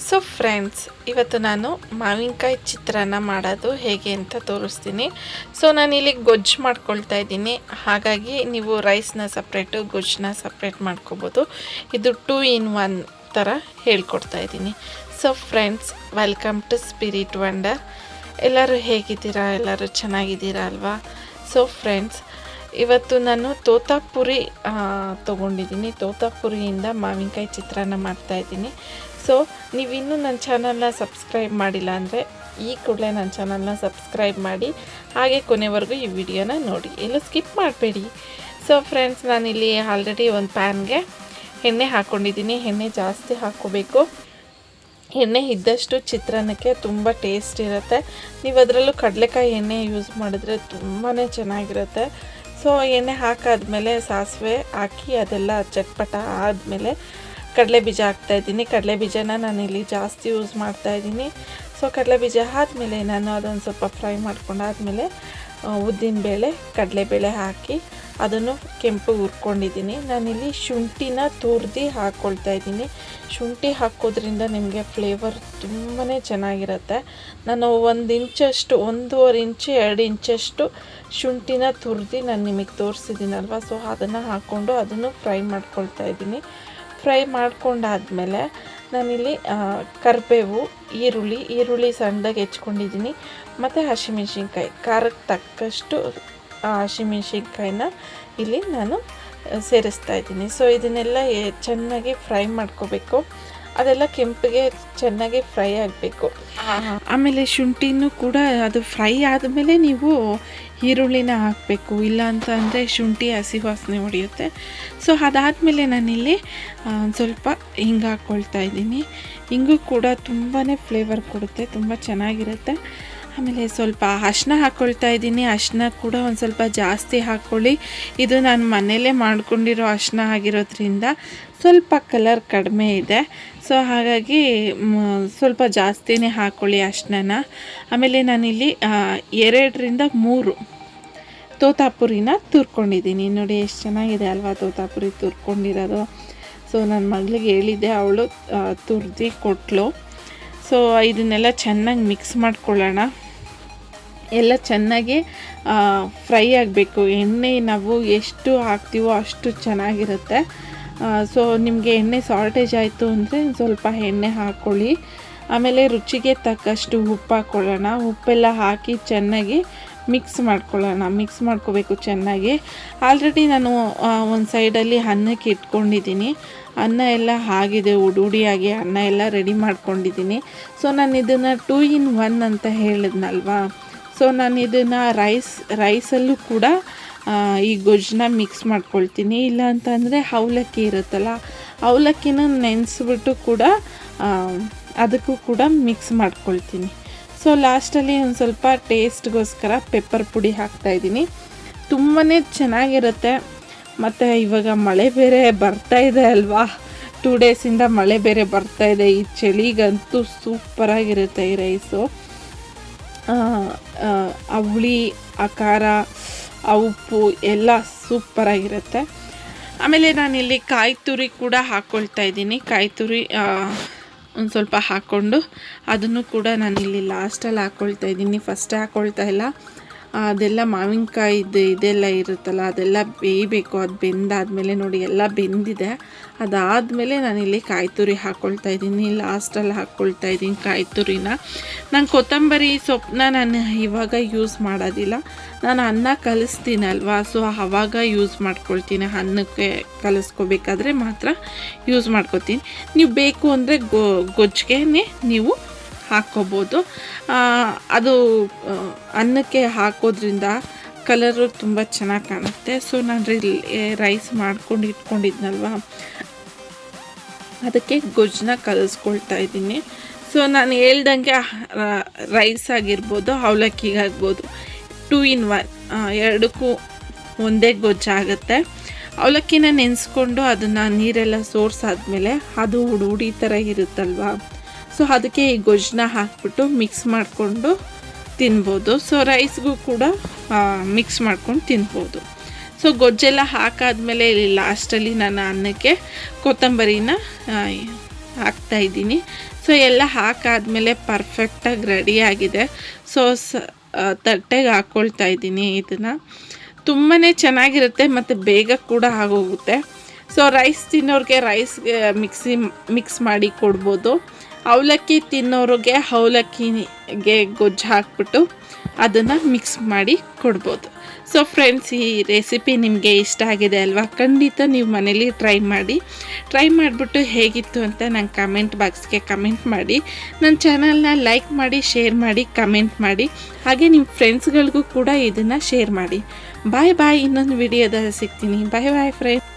So friends, ಇವತ್ತು ನಾನು ಮಾವಿನಕಾಯಿ ಚಿತ್ರಾನ್ನ ಮಾಡೋದು ಹೇಗೆ ಅಂತ ತೋರಿಸ್ತೀನಿ. ಸೊ ನಾನಿಲ್ಲಿ ಗೊಜ್ಜು ಮಾಡ್ಕೊಳ್ತಾ ಇದ್ದೀನಿ. ಹಾಗಾಗಿ ನೀವು ರೈಸ್ನ ಸಪ್ರೇಟು, ಗೊಜ್ಜನ್ನ ಸಪ್ರೇಟ್ ಮಾಡ್ಕೋಬೋದು. ಇದು 2 in 1 ಥರ ಹೇಳ್ಕೊಡ್ತಾ ಇದ್ದೀನಿ. So friends, welcome to spirit wonder. ಎಲ್ಲರೂ ಹೇಗಿದ್ದೀರಾ? ಎಲ್ಲರೂ ಚೆನ್ನಾಗಿದ್ದೀರಾ ಅಲ್ವಾ? ಸೊ ಫ್ರೆಂಡ್ಸ್, ಇವತ್ತು ನಾನು ತೋತಾಪುರಿ ತೊಗೊಂಡಿದ್ದೀನಿ. ತೋತಾಪುರಿಯಿಂದ ಮಾವಿನಕಾಯಿ ಚಿತ್ರಾನ್ನ ಮಾಡ್ತಾಯಿದ್ದೀನಿ. ಸೊ ನೀವಿನ್ನೂ ನನ್ನ ಚಾನಲ್ನ ಸಬ್ಸ್ಕ್ರೈಬ್ ಮಾಡಿಲ್ಲ ಅಂದರೆ ಈ ಕೂಡಲೇ ನನ್ನ ಚಾನಲ್ನ ಸಬ್ಸ್ಕ್ರೈಬ್ ಮಾಡಿ, ಹಾಗೆ ಕೊನೆವರೆಗೂ ಈ ವಿಡಿಯೋನ ನೋಡಿ, ಎಲ್ಲೂ ಸ್ಕಿಪ್ ಮಾಡಬೇಡಿ. ಸೊ ಫ್ರೆಂಡ್ಸ್, ನಾನಿಲ್ಲಿ ಆಲ್ರೆಡಿ ಒಂದು ಪ್ಯಾನ್ಗೆ ಎಣ್ಣೆ ಹಾಕ್ಕೊಂಡಿದ್ದೀನಿ. ಎಣ್ಣೆ ಜಾಸ್ತಿ ಹಾಕ್ಕೋಬೇಕು. ಎಣ್ಣೆ ಇದ್ದಷ್ಟು ಚಿತ್ರಾನ್ನಕ್ಕೆ ತುಂಬ ಟೇಸ್ಟ್ ಇರುತ್ತೆ. ನೀವು ಅದರಲ್ಲೂ ಕಡಲೆಕಾಯಿ ಎಣ್ಣೆ ಯೂಸ್ ಮಾಡಿದ್ರೆ ತುಂಬಾ ಚೆನ್ನಾಗಿರುತ್ತೆ. ಸೊ ಎಣ್ಣೆ ಹಾಕಾದ್ಮೇಲೆ ಸಾಸಿವೆ ಹಾಕಿ ಅದೆಲ್ಲ ಚಟ್ಪಟ ಆದಮೇಲೆ ಕಡಲೆ ಬೀಜ ಹಾಕ್ತಾಯಿದ್ದೀನಿ. ಕಡಲೆ ಬೀಜನ ನಾನಿಲ್ಲಿ ಜಾಸ್ತಿ ಯೂಸ್ ಮಾಡ್ತಾಯಿದ್ದೀನಿ. ಸೊ ಕಡಲೆ ಬೀಜ ಆದಮೇಲೆ ನಾನು ಅದೊಂದು ಸ್ವಲ್ಪ ಫ್ರೈ ಮಾಡ್ಕೊಂಡಾದಮೇಲೆ ಉದ್ದಿನಬೇಳೆ, ಕಡಲೆಬೇಳೆ ಹಾಕಿ ಅದನ್ನು ಕೆಂಪು ಹುರ್ಕೊಂಡಿದ್ದೀನಿ. ನಾನಿಲ್ಲಿ ಶುಂಠಿನ ತುರಿದು ಹಾಕ್ಕೊಳ್ತಾ ಇದ್ದೀನಿ. ಶುಂಠಿ ಹಾಕೋದ್ರಿಂದ ನಿಮಗೆ ಫ್ಲೇವರ್ ತುಂಬಾ ಚೆನ್ನಾಗಿರುತ್ತೆ. ನಾನು 1 ಇಂಚಷ್ಟು, 1.5 ಇಂಚು 2 ಇಂಚಷ್ಟು ಶುಂಠಿನ ತುರಿದು ನಾನು ನಿಮಗೆ ತೋರಿಸಿದ್ದೀನಲ್ವ. ಸೊ ಅದನ್ನು ಹಾಕ್ಕೊಂಡು ಅದನ್ನು ಫ್ರೈ ಮಾಡ್ಕೊಳ್ತಾ ಇದ್ದೀನಿ. ಫ್ರೈ ಮಾಡ್ಕೊಂಡಾದಮೇಲೆ ನಾನಿಲ್ಲಿ ಕರಿಬೇವು, ಈರುಳ್ಳಿ ಸಣ್ಣದಾಗಿ ಹೆಚ್ಕೊಂಡಿದ್ದೀನಿ, ಮತ್ತು ಹಸಿಮೆಣ್ಸಿನ್ಕಾಯಿ, ಖಾರಕ್ಕೆ ತಕ್ಕಷ್ಟು ಹಸಿಮೆಣ್ಸಿನ್ಕಾಯಿನ ಇಲ್ಲಿ ನಾನು ಸೇರಿಸ್ತಾ ಇದ್ದೀನಿ. ಸೊ ಇದನ್ನೆಲ್ಲ ಚೆನ್ನಾಗಿ ಫ್ರೈ ಮಾಡ್ಕೋಬೇಕು. ಅದೆಲ್ಲ ಕೆಂಪಿಗೆ ಚೆನ್ನಾಗಿ ಫ್ರೈ ಆಗಬೇಕು. ಆಮೇಲೆ ಶುಂಠಿನೂ ಕೂಡ ಅದು ಫ್ರೈ ಆದಮೇಲೆ ನೀವು ಈರುಳ್ಳಿನ ಹಾಕಬೇಕು, ಇಲ್ಲ ಅಂತ ಅಂದರೆ ಶುಂಠಿ ಹಸಿ ವಾಸನೆ ಹೊಡೆಯುತ್ತೆ. ಸೊ ಅದಾದಮೇಲೆ ನಾನಿಲ್ಲಿ ಸ್ವಲ್ಪ ಹಿಂಗೆ ಹಾಕ್ಕೊಳ್ತಾ ಇದ್ದೀನಿ. ಹಿಂಗೂ ಕೂಡ ತುಂಬಾ ಫ್ಲೇವರ್ ಕೊಡುತ್ತೆ, ತುಂಬ ಚೆನ್ನಾಗಿರುತ್ತೆ. ಆಮೇಲೆ ಸ್ವಲ್ಪ ಅರಿಶಿನ ಹಾಕ್ಕೊಳ್ತಾ ಇದ್ದೀನಿ. ಅರಿಶಿನ ಕೂಡ ಒಂದು ಸ್ವಲ್ಪ ಜಾಸ್ತಿ ಹಾಕ್ಕೊಳ್ಳಿ. ಇದು ನಾನು ಮನೆಯಲ್ಲೇ ಮಾಡ್ಕೊಂಡಿರೋ ಅರಿಶಿನ ಆಗಿರೋದ್ರಿಂದ ಸ್ವಲ್ಪ ಕಲರ್ ಕಡಿಮೆ ಇದೆ. ಸೊ ಹಾಗಾಗಿ ಸ್ವಲ್ಪ ಜಾಸ್ತಿನೇ ಹಾಕ್ಕೊಳ್ಳಿ ಅರಿಶಿನ. ಆಮೇಲೆ ನಾನಿಲ್ಲಿ 2ರಿಂದ 3 ತೋತಾಪುರಿನ ತುರ್ಕೊಂಡಿದ್ದೀನಿ. ನೋಡಿ ಎಷ್ಟು ಚೆನ್ನಾಗಿದೆ ಅಲ್ವಾ ತೋತಾಪುರಿ ತುರ್ಕೊಂಡಿರೋದು. ಸೊ ನನ್ನ ಮಗಳಿಗೆ ಹೇಳಿದ್ದೆ, ಅವಳು ತುರ್ದು ಕೊಟ್ಟಳು. ಸೊ ಇದನ್ನೆಲ್ಲ ಚೆನ್ನಾಗಿ ಮಿಕ್ಸ್ ಮಾಡ್ಕೊಳ್ಳೋಣ. ಎಲ್ಲ ಚೆನ್ನಾಗಿ ಫ್ರೈ ಆಗಬೇಕು. ಎಣ್ಣೆ ನಾವು ಎಷ್ಟು ಹಾಕ್ತೀವೋ ಅಷ್ಟು ಚೆನ್ನಾಗಿರುತ್ತೆ. ಸೊ ನಿಮಗೆ ಎಣ್ಣೆ ಶಾರ್ಟೇಜ್ ಆಯಿತು ಅಂದರೆ ಸ್ವಲ್ಪ ಎಣ್ಣೆ ಹಾಕ್ಕೊಳ್ಳಿ. ಆಮೇಲೆ ರುಚಿಗೆ ತಕ್ಕಷ್ಟು ಉಪ್ಪು ಹಾಕ್ಕೊಳ್ಳೋಣ. ಉಪ್ಪೆಲ್ಲ ಹಾಕಿ ಚೆನ್ನಾಗಿ ಮಿಕ್ಸ್ ಮಾಡ್ಕೋಬೇಕು ಚೆನ್ನಾಗಿ. ಆಲ್ರೆಡಿ ನಾನು ಒಂದು ಸೈಡಲ್ಲಿ ಅನ್ನಕ್ಕೆ ಇಟ್ಕೊಂಡಿದ್ದೀನಿ. ಅನ್ನ ಎಲ್ಲ ಆಗಿದೆ, ಉಡುಡಿಯಾಗಿ ಅನ್ನ ಎಲ್ಲ ರೆಡಿ ಮಾಡ್ಕೊಂಡಿದ್ದೀನಿ. ಸೊ ನಾನು ಇದನ್ನು 2 in 1 ಅಂತ ಹೇಳಿದ್ನಲ್ವಾ. ಸೊ ನಾನು ಇದನ್ನು ರೈಸಲ್ಲೂ ಕೂಡ ಈ ಗೊಜ್ಜನ್ನ ಮಿಕ್ಸ್ ಮಾಡ್ಕೊಳ್ತೀನಿ. ಇಲ್ಲ ಅಂತಂದರೆ ಅವಲಕ್ಕಿ ಇರುತ್ತಲ್ಲ, ಅವಲಕ್ಕಿನ ನೆನೆಸ್ಬಿಟ್ಟು ಕೂಡ ಅದಕ್ಕೂ ಕೂಡ ಮಿಕ್ಸ್ ಮಾಡ್ಕೊಳ್ತೀನಿ. ಸೊ ಲಾಸ್ಟಲ್ಲಿ ಒಂದು ಸ್ವಲ್ಪ ಟೇಸ್ಟ್ಗೋಸ್ಕರ ಪೆಪ್ಪರ್ ಪುಡಿ ಹಾಕ್ತಾಯಿದ್ದೀನಿ. ತುಂಬಾ ಚೆನ್ನಾಗಿರುತ್ತೆ. ಮತ್ತು ಇವಾಗ ಮಳೆ ಬೇರೆ ಬರ್ತಾಯಿದೆ ಅಲ್ವಾ, 2 ಡೇಸಿಂದ ಮಳೆ ಬೇರೆ ಬರ್ತಾಯಿದೆ. ಈ ಚಳಿಗಂತೂ ಸೂಪರಾಗಿರುತ್ತೆ ಈ ರೈಸು. ಆ ಹುಳಿ, ಆ ಖಾರ, ಆ ಉಪ್ಪು ಎಲ್ಲ ಸೂಪರಾಗಿರುತ್ತೆ. ಆಮೇಲೆ ನಾನಿಲ್ಲಿ ಕಾಯಿ ತುರಿ ಕೂಡ ಹಾಕ್ಕೊಳ್ತಾ ಇದ್ದೀನಿ. ಕಾಯಿ ತುರಿ ಒಂದು ಸ್ವಲ್ಪ ಹಾಕ್ಕೊಂಡು ಅದನ್ನು ಕೂಡ ನಾನಿಲ್ಲಿ ಲಾಸ್ಟಲ್ಲಿ ಹಾಕ್ಕೊಳ್ತಾ ಇದ್ದೀನಿ, ಫಸ್ಟ್ ಹಾಕ್ಕೊಳ್ತಾ ಇಲ್ಲ. ಅದೆಲ್ಲ ಮಾವಿನಕಾಯಿದು ಇದೆಲ್ಲ ಇರುತ್ತಲ್ಲ, ಅದೆಲ್ಲ ಬೇಯಬೇಕು. ಅದು ಬೆಂದಾದಮೇಲೆ ನೋಡಿ ಎಲ್ಲ ಬೆಂದಿದೆ. ಅದಾದಮೇಲೆ ನಾನಿಲ್ಲಿ ಕಾಯಿ ತುರಿ ಹಾಕ್ಕೊಳ್ತಾ ಇದ್ದೀನಿ. ಲಾಸ್ಟಲ್ಲಿ ಹಾಕ್ಕೊಳ್ತಾ ಇದ್ದೀನಿ ಕಾಯಿ ತುರಿನ. ನಾನು ಕೊತ್ತಂಬರಿ ಸೊಪ್ಪನ್ನ ನಾನು ಇವಾಗ ಯೂಸ್ ಮಾಡೋದಿಲ್ಲ. ನಾನು ಅನ್ನ ಕಲಿಸ್ತೀನಲ್ವಾ, ಸೊ ಆವಾಗ ಯೂಸ್ ಮಾಡ್ಕೊಳ್ತೀನಿ. ಅನ್ನಕ್ಕೆ ಕಲಿಸ್ಕೋಬೇಕಾದ್ರೆ ಮಾತ್ರ ಯೂಸ್ ಮಾಡ್ಕೊತೀನಿ. ನೀವು ಬೇಕು ಅಂದರೆ ಗೊಜ್ಜಿಗೆ ನೀವು ಹಾಕ್ಕೋಬೋದು. ಅದು ಅನ್ನಕ್ಕೆ ಹಾಕೋದ್ರಿಂದ ಕಲರು ತುಂಬ ಚೆನ್ನಾಗಿ ಕಾಣುತ್ತೆ. ಸೊ ನಾನು ರೈಸ್ ಮಾಡ್ಕೊಂಡು ಇಟ್ಕೊಂಡಿದ್ನಲ್ವ, ಅದಕ್ಕೆ ಗೊಜ್ಜನ್ನ ಕಲಿಸ್ಕೊಳ್ತಾ ಇದ್ದೀನಿ. ಸೊ ನಾನು ಹೇಳ್ದಂಗೆ ರೈಸ್ ಆಗಿರ್ಬೋದು, ಅವಲಕ್ಕಿಗಾಗ್ಬೋದು, 2 in 1 ಎರಡಕ್ಕೂ ಒಂದೇ ಗೊಜ್ಜಾಗುತ್ತೆ. ಅವಲಕ್ಕಿನ ನೆನೆಸ್ಕೊಂಡು ಅದನ್ನು ನೀರೆಲ್ಲ ಸೋರ್ಸಾದ್ಮೇಲೆ ಅದು ಹುಡಿ ಥರ ಇರುತ್ತಲ್ವ, ಸೊ ಅದಕ್ಕೆ ಈ ಗೊಜ್ಜನ್ನ ಹಾಕ್ಬಿಟ್ಟು ಮಿಕ್ಸ್ ಮಾಡಿಕೊಂಡು ತಿನ್ಬೋದು. ಸೊ ರೈಸ್ಗೂ ಕೂಡ ಮಿಕ್ಸ್ ಮಾಡ್ಕೊಂಡು ತಿನ್ಬೋದು. ಸೊ ಗೊಜ್ಜೆಲ್ಲ ಹಾಕಾದ್ಮೇಲೆ ಇಲ್ಲಿ ಲಾಸ್ಟಲ್ಲಿ ನಾನು ಅನ್ನಕ್ಕೆ ಕೊತ್ತಂಬರಿನ ಹಾಕ್ತಾಯಿದ್ದೀನಿ. ಸೊ ಎಲ್ಲ ಹಾಕಾದ್ಮೇಲೆ ಪರ್ಫೆಕ್ಟಾಗಿ ರೆಡಿಯಾಗಿದೆ. ಸೊ ತಟ್ಟೆಗೆ ಹಾಕ್ಕೊಳ್ತಾ ಇದ್ದೀನಿ. ಇದನ್ನು ತುಂಬಾ ಚೆನ್ನಾಗಿರುತ್ತೆ ಮತ್ತು ಬೇಗ ಕೂಡ ಆಗೋಗುತ್ತೆ. ಸೊ ರೈಸ್ ತಿನ್ನೋರಿಗೆ ರೈಸ್ಗೆ ಮಿಕ್ಸ್ ಮಾಡಿ ಕೊಡ್ಬೋದು. ಅವಲಕ್ಕಿ ತಿನ್ನೋರಿಗೆ ಅವಲಕ್ಕಿಗೆ ಗೊಜ್ಜು ಹಾಕ್ಬಿಟ್ಟು ಅದನ್ನು ಮಿಕ್ಸ್ ಮಾಡಿ ಕೊಡ್ಬೋದು. ಸೊ ಫ್ರೆಂಡ್ಸ್, ಈ ರೆಸಿಪಿ ನಿಮಗೆ ಇಷ್ಟ ಆಗಿದೆ ಅಲ್ವಾ? ಖಂಡಿತ ನೀವು ಮನೇಲಿ ಟ್ರೈ ಮಾಡಿಬಿಟ್ಟು ಹೇಗಿತ್ತು ಅಂತ ನಂಗೆ ಕಮೆಂಟ್ ಬಾಕ್ಸ್ಗೆ ಕಮೆಂಟ್ ಮಾಡಿ. ನನ್ನ ಚಾನಲ್ನ ಲೈಕ್ ಮಾಡಿ, ಶೇರ್ ಮಾಡಿ, ಕಮೆಂಟ್ ಮಾಡಿ. ಹಾಗೆ ನಿಮ್ಮ ಫ್ರೆಂಡ್ಸ್ಗಳಿಗೂ ಕೂಡ ಇದನ್ನು ಶೇರ್ ಮಾಡಿ. ಬಾಯ್ ಬಾಯ್. ಇನ್ನೊಂದು ವಿಡಿಯೋದಲ್ಲಿ ಸಿಗ್ತೀನಿ. ಬಾಯ್ ಬಾಯ್ ಫ್ರೆಂಡ್ಸ್.